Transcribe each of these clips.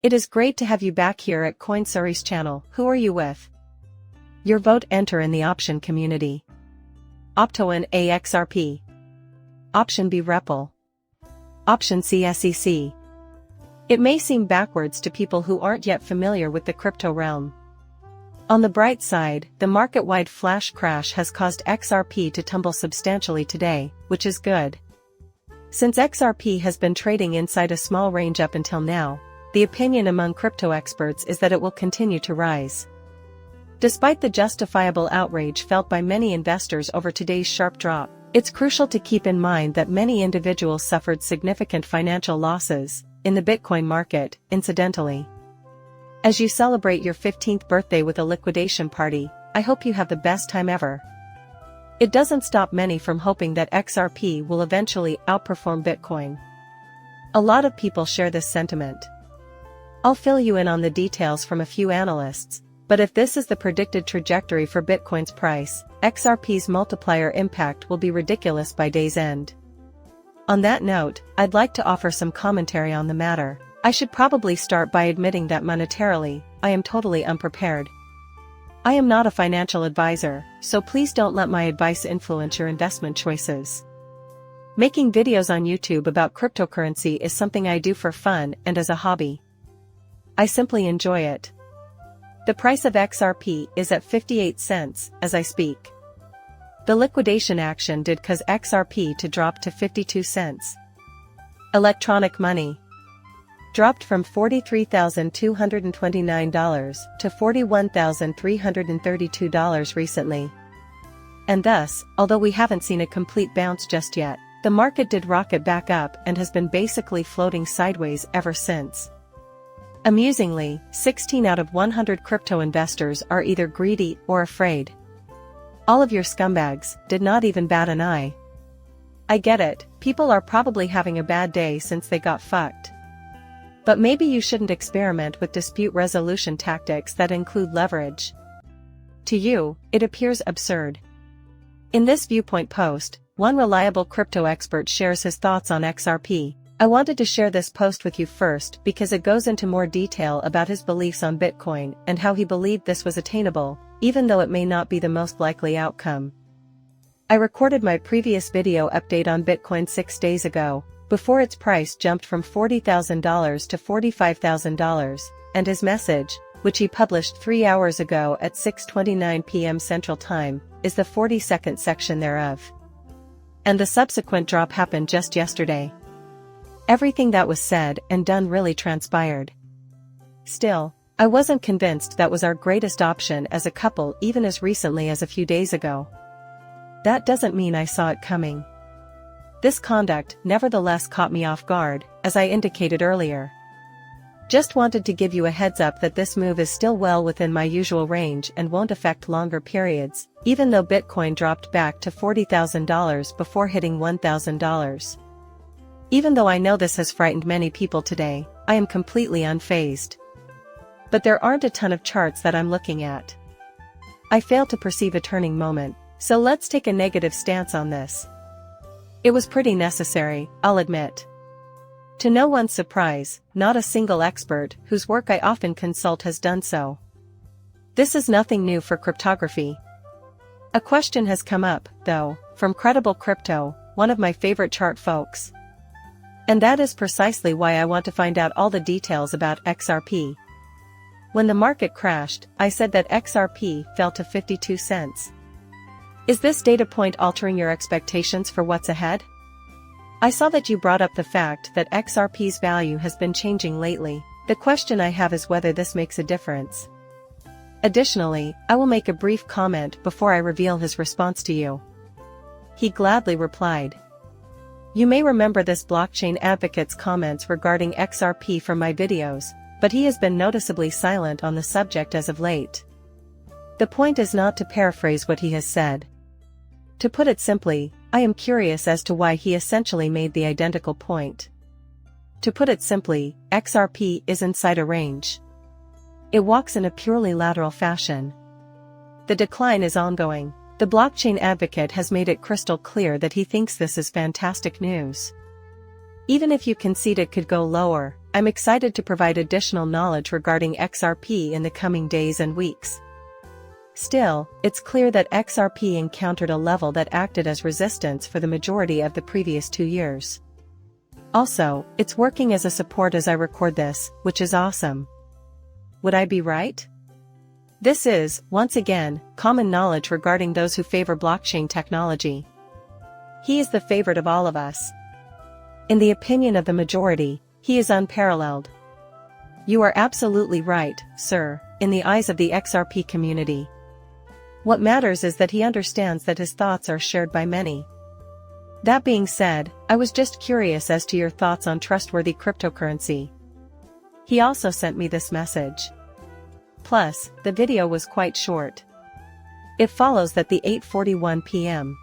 It is great to have you back here at CoinSuri's channel. Who are you with? Your vote enter in the option community. Option A XRP. Option B Ripple. Option C SEC. It may seem backwards to people who aren't yet familiar with the crypto realm. On the bright side, the market-wide flash crash has caused XRP to tumble substantially today, which is good. Since XRP has been trading inside a small range up until now, the opinion among crypto experts is that it will continue to rise. Despite the justifiable outrage felt by many investors over today's sharp drop, it's crucial to keep in mind that many individuals suffered significant financial losses in the Bitcoin market, incidentally. As you celebrate your 15th birthday with a liquidation party, I hope you have the best time ever. It doesn't stop many from hoping that XRP will eventually outperform Bitcoin. A lot of people share this sentiment. I'll fill you in on the details from a few analysts, but if this is the predicted trajectory for Bitcoin's price, XRP's multiplier impact will be ridiculous by day's end. On that note, I'd like to offer some commentary on the matter. I should probably start by admitting that monetarily, I am totally unprepared. I am not a financial advisor, so please don't let my advice influence your investment choices. Making videos on YouTube about cryptocurrency is something I do for fun and as a hobby. I simply enjoy it. The price of XRP is at 58 cents as I speak. The liquidation action did cause XRP to drop to 52 cents. Electronic money dropped from $43,229 to $41,332 recently. And thus, although we haven't seen a complete bounce just yet, the market did rocket back up and has been basically floating sideways ever since. Amusingly, 16 out of 100 crypto investors are either greedy or afraid. All of your scumbags did not even bat an eye. I get it, people are probably having a bad day since they got fucked. But maybe you shouldn't experiment with dispute resolution tactics that include leverage. To you, it appears absurd. In this viewpoint post, one reliable crypto expert shares his thoughts on XRP. I wanted to share this post with you first because it goes into more detail about his beliefs on Bitcoin and how he believed this was attainable, even though it may not be the most likely outcome. I recorded my previous video update on Bitcoin 6 days ago, before its price jumped from $40,000 to $45,000, and his message, which he published 3 hours ago at 6:29 p.m. Central Time, is the 42nd section thereof. And the subsequent drop happened just yesterday. Everything that was said and done really transpired. Still, I wasn't convinced that was our greatest option as a couple even as recently as a few days ago. That doesn't mean I saw it coming. This conduct nevertheless caught me off guard, as I indicated earlier. Just wanted to give you a heads up that this move is still well within my usual range and won't affect longer periods, even though Bitcoin dropped back to $40,000 before hitting $1,000. Even though I know this has frightened many people today, I am completely unfazed. But there aren't a ton of charts that I'm looking at. I fail to perceive a turning moment, so let's take a negative stance on this. It was pretty necessary, I'll admit. To no one's surprise, not a single expert whose work I often consult has done so. This is nothing new for cryptography. A question has come up, though, from Credible Crypto, one of my favorite chart folks. And that is precisely why I want to find out all the details about XRP. When the market crashed, I said that XRP fell to 52 cents. Is this data point altering your expectations for what's ahead? I saw that you brought up the fact that XRP's value has been changing lately. The question I have is whether this makes a difference. Additionally, I will make a brief comment before I reveal his response to you. He gladly replied. You may remember this blockchain advocate's comments regarding XRP from my videos, but he has been noticeably silent on the subject as of late. The point is not to paraphrase what he has said. To put it simply, I am curious as to why he essentially made the identical point. To put it simply, XRP is inside a range. It walks in a purely lateral fashion. The decline is ongoing. The blockchain advocate has made it crystal clear that he thinks this is fantastic news. Even if you concede it could go lower, I'm excited to provide additional knowledge regarding XRP in the coming days and weeks. Still, it's clear that XRP encountered a level that acted as resistance for the majority of the previous 2 years. Also, it's working as a support as I record this, which is awesome. Would I be right? This is, once again, common knowledge regarding those who favor blockchain technology. He is the favorite of all of us. In the opinion of the majority, he is unparalleled. You are absolutely right, sir, in the eyes of the XRP community. What matters is that he understands that his thoughts are shared by many. That being said, I was just curious as to your thoughts on trustworthy cryptocurrency. He also sent me this message. Plus, the video was quite short. It follows that the 8:41 p.m.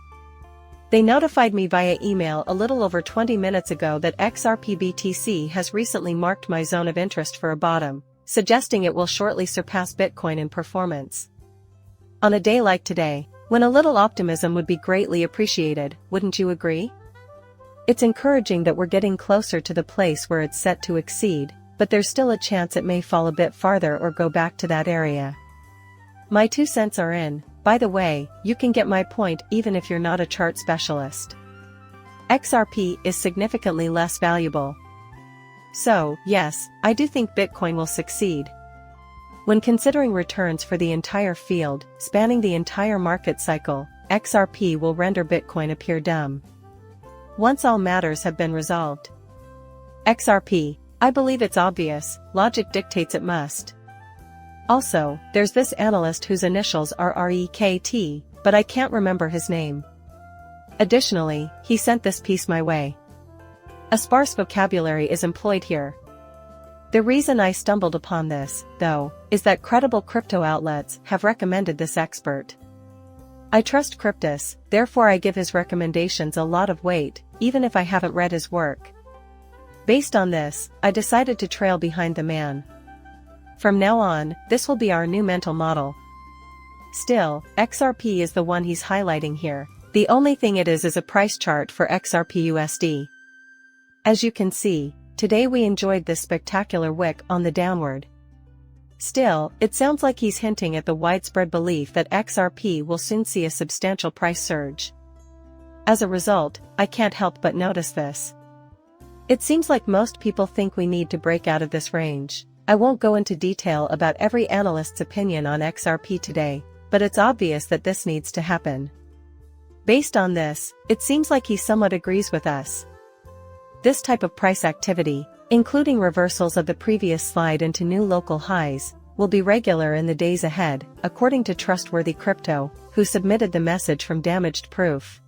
They notified me via email a little over 20 minutes ago that XRP BTC has recently marked my zone of interest for a bottom, suggesting it will shortly surpass Bitcoin in performance. On a day like today, when a little optimism would be greatly appreciated, wouldn't you agree? It's encouraging that we're getting closer to the place where it's set to exceed, but there's still a chance it may fall a bit farther or go back to that area. My 2 cents are in. By the way, you can get my point even if you're not a chart specialist. XRP is significantly less valuable. So, yes, I do think Bitcoin will succeed. When considering returns for the entire field, spanning the entire market cycle, XRP will render Bitcoin appear dumb. Once all matters have been resolved. XRP, I believe it's obvious, logic dictates it must. Also, there's this analyst whose initials are REKT, but I can't remember his name. Additionally, he sent this piece my way. A sparse vocabulary is employed here. The reason I stumbled upon this, though, is that credible crypto outlets have recommended this expert. I trust Cryptus, therefore I give his recommendations a lot of weight, even if I haven't read his work. Based on this, I decided to trail behind the man. From now on, this will be our new mental model. Still, XRP is the one he's highlighting here. The only thing it is a price chart for XRP USD. As you can see, today we enjoyed this spectacular wick on the downward. Still, it sounds like he's hinting at the widespread belief that XRP will soon see a substantial price surge. As a result, I can't help but notice this. It seems like most people think we need to break out of this range. I won't go into detail about every analyst's opinion on XRP today, but it's obvious that this needs to happen. Based on this, it seems like he somewhat agrees with us. This type of price activity, including reversals of the previous slide into new local highs, will be regular in the days ahead, according to Trustworthy Crypto, who submitted the message from Damaged Proof.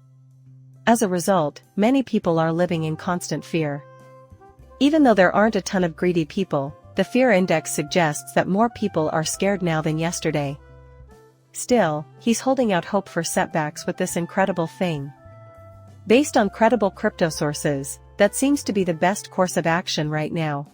As a result, many people are living in constant fear. Even though there aren't a ton of greedy people, the fear index suggests that more people are scared now than yesterday. Still, he's holding out hope for setbacks with this incredible thing. Based on credible crypto sources, that seems to be the best course of action right now.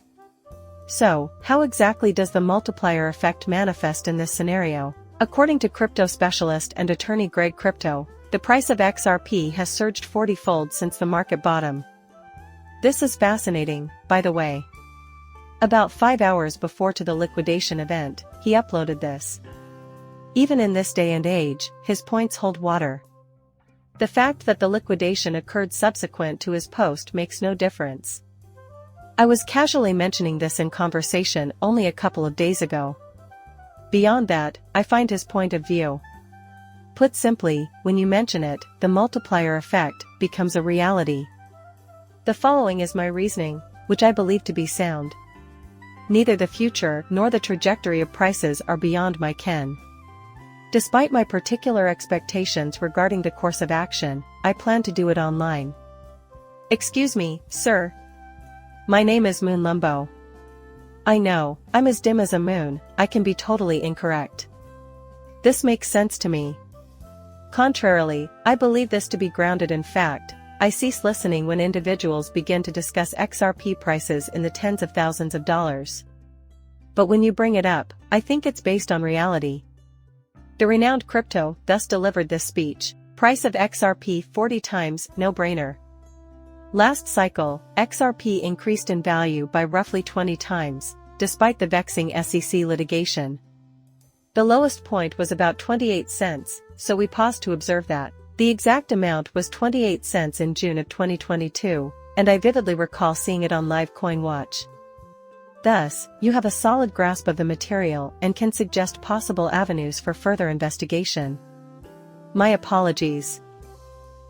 So, how exactly does the multiplier effect manifest in this scenario? According to crypto specialist and attorney Greg Crypto, the price of XRP has surged 40-fold since the market bottom. This is fascinating, by the way. About 5 hours before to the liquidation event, he uploaded this. Even in this day and age, his points hold water. The fact that the liquidation occurred subsequent to his post makes no difference. I was casually mentioning this in conversation only a couple of days ago. Beyond that, I find his point of view. Put simply, when you mention it, the multiplier effect becomes a reality. The following is my reasoning, which I believe to be sound. Neither the future nor the trajectory of prices are beyond my ken. Despite my particular expectations regarding the course of action, I plan to do it online. Excuse me, sir. My name is Moon Lumbo. I know, I'm as dim as a moon, I can be totally incorrect. This makes sense to me. Contrarily, I believe this to be grounded in fact. I cease listening when individuals begin to discuss XRP prices in the tens of thousands of dollars. But when you bring it up, I think it's based on reality. The renowned Crypto thus delivered this speech, price of XRP 40 times, no-brainer. Last cycle, XRP increased in value by roughly 20 times, despite the vexing SEC litigation. The lowest point was about 28 cents, so we paused to observe that. The exact amount was 28 cents in June of 2022, and I vividly recall seeing it on Live Coin Watch. Thus, you have a solid grasp of the material and can suggest possible avenues for further investigation. My apologies.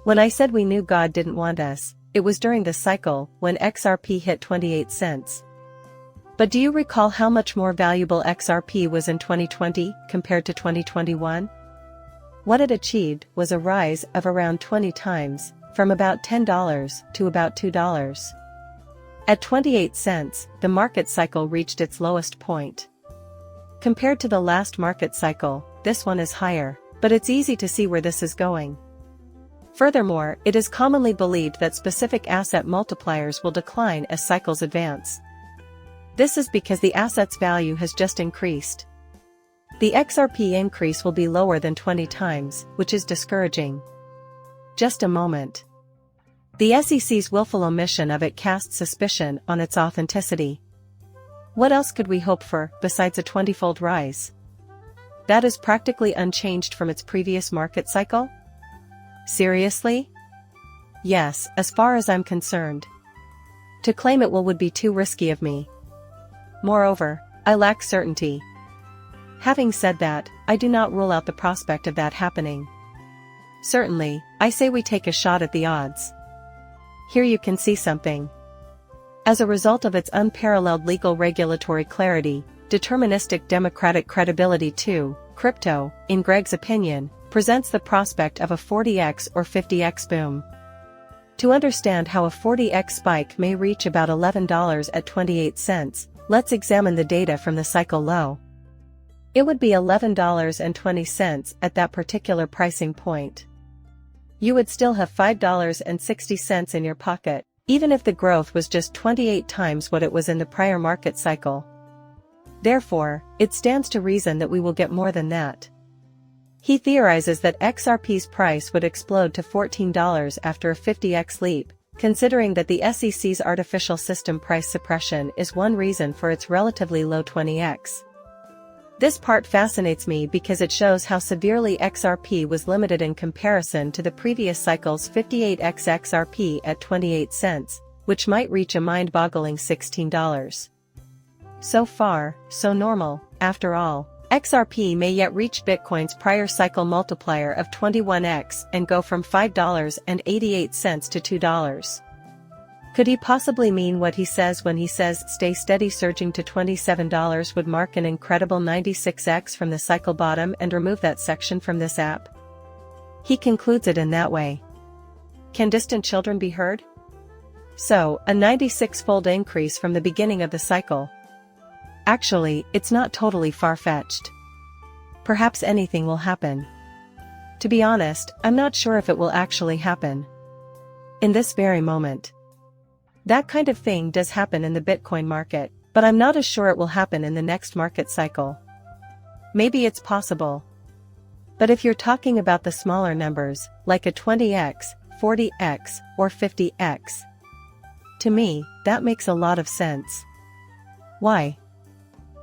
When I said we knew God didn't want us, it was during the cycle when XRP hit 28 cents. But do you recall how much more valuable XRP was in 2020 compared to 2021? What it achieved was a rise of around 20 times, from about $10 to about $2. At 28 cents, the market cycle reached its lowest point. Compared to the last market cycle, this one is higher, but it's easy to see where this is going. Furthermore, it is commonly believed that specific asset multipliers will decline as cycles advance. This is because the asset's value has just increased. The XRP increase will be lower than 20 times, which is discouraging. Just a moment. The SEC's willful omission of it casts suspicion on its authenticity. What else could we hope for, besides a 20-fold rise? That is practically unchanged from its previous market cycle? Seriously? Yes, as far as I'm concerned. To claim it would be too risky of me. Moreover, I lack certainty. Having said that, I do not rule out the prospect of that happening. Certainly, I say we take a shot at the odds. Here you can see something. As a result of its unparalleled legal regulatory clarity, deterministic democratic credibility too, crypto, in Greg's opinion, presents the prospect of a 40x or 50x boom. To understand how a 40x spike may reach about $11 at 28 cents, let's examine the data from the cycle low. It would be $11.20 at that particular pricing point. You would still have $5.60 in your pocket, even if the growth was just 28 times what it was in the prior market cycle. Therefore, it stands to reason that we will get more than that. He theorizes that XRP's price would explode to $14 after a 50x leap, considering that the SEC's artificial system price suppression is one reason for its relatively low 20x. This part fascinates me because it shows how severely XRP was limited in comparison to the previous cycle's 58x XRP at 28 cents, which might reach a mind-boggling $16. So far, so normal, after all. XRP may yet reach Bitcoin's prior cycle multiplier of 21x and go from $5.88 to $2. Could he possibly mean what he says when he says stay steady surging to $27 would mark an incredible 96x from the cycle bottom and remove that section from this app? He concludes it in that way. Can distant children be heard? So, a 96-fold increase from the beginning of the cycle. Actually, it's not totally far-fetched. Perhaps anything will happen. To be honest, I'm not sure if it will actually happen. In this very moment. That kind of thing does happen in the Bitcoin market, but I'm not as sure it will happen in the next market cycle. Maybe it's possible. But if you're talking about the smaller numbers, like a 20x, 40x, or 50x, to me, that makes a lot of sense. Why?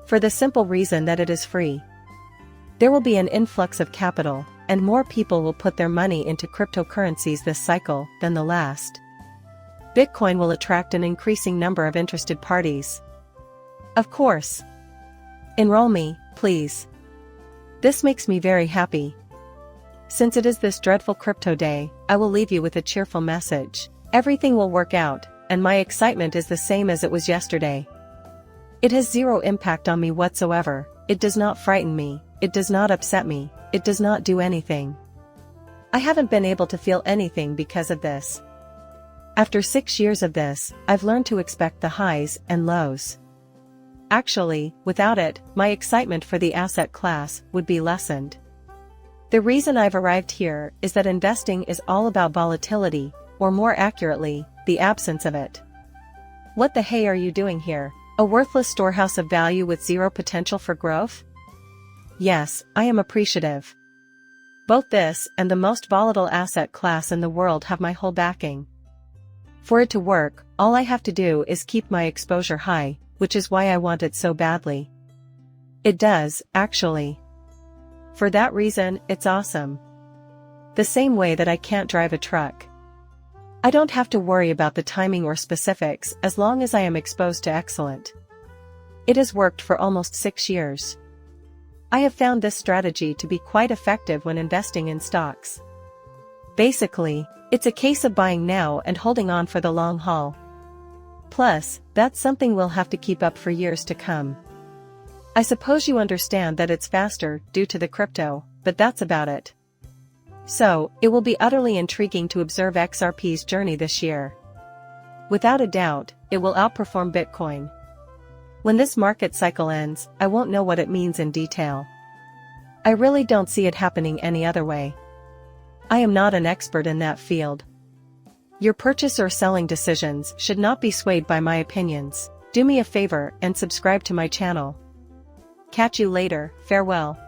For the simple reason that it is free. There will be an influx of capital, and more people will put their money into cryptocurrencies this cycle than the last. Bitcoin will attract an increasing number of interested parties. Of course. Enroll me, please. This makes me very happy. Since it is this dreadful crypto day, I will leave you with a cheerful message. Everything will work out, and my excitement is the same as it was yesterday. It has zero impact on me whatsoever. It does not frighten me, it does not upset me, it does not do anything. I haven't been able to feel anything because of this. After 6 years of this, I've learned to expect the highs and lows. Actually, without it, my excitement for the asset class would be lessened. The reason I've arrived here is that investing is all about volatility, or more accurately, the absence of it. What the hey are you doing here? A worthless storehouse of value with zero potential for growth? Yes, I am appreciative. Both this and the most volatile asset class in the world have my whole backing. For it to work, all I have to do is keep my exposure high, which is why I want it so badly. It does, actually. For that reason, it's awesome. The same way that I can't drive a truck. I don't have to worry about the timing or specifics as long as I am exposed to excellent. It has worked for almost 6 years. I have found this strategy to be quite effective when investing in stocks. Basically, it's a case of buying now and holding on for the long haul. Plus, that's something we'll have to keep up for years to come. I suppose you understand that it's faster due to the crypto, but that's about it. So, it will be utterly intriguing to observe XRP's journey this year. Without a doubt, it will outperform Bitcoin. When this market cycle ends, I won't know what it means in detail. I really don't see it happening any other way. I am not an expert in that field. Your purchase or selling decisions should not be swayed by my opinions. Do me a favor and subscribe to my channel. Catch you later, farewell.